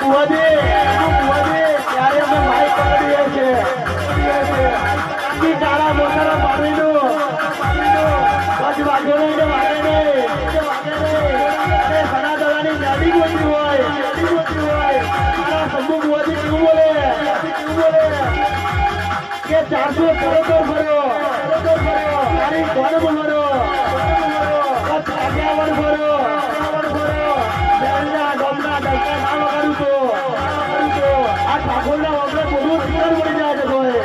ત્યારે અમે માઇક પકડીએ છીએ તારા મોટાના પાણીનું પછી વાગે નહીં સનાતલાની ગાડી ગોતી હોય તારા શંભુ મોદી કેવું બોલે કે 400 કરોડ ફર્યો તારી કોણ ફર્યો આગેવાન ફર્યો શહેરના ગામના ડંકા ના વગાડું તો આ ઠાકોરના વગર બધું શિકાર મળી જાય છે કોઈ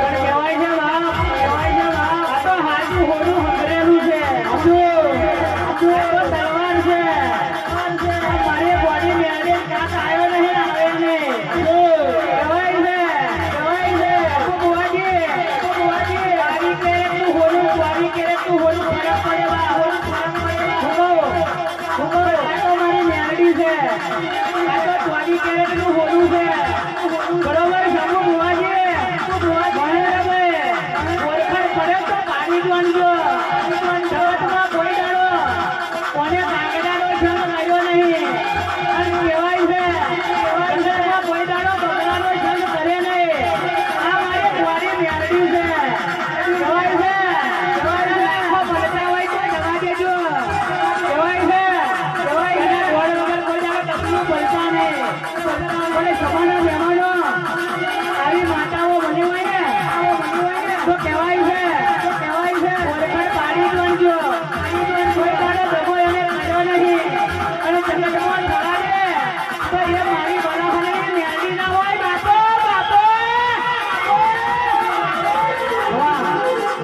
પણ કહેવાય છે આ તો હાજુ હોનું હકરેલું છે તલવાર છે મારી બોડી મેળે કાક આવ્યો નહીં આવે નહીં કહેવાય છે બુવાજી વારી કેરે તું હોનું ફરક પડે મારી મેળડી છે આ તો 20 કેરેટનું હોનું છે બરોબર સામુ બુવાજી ઓળખાણ પડે તો પાણી જ વાંધો કોઈ દાડો કોને કાગડાનો જન્મ આવ્યો નહીં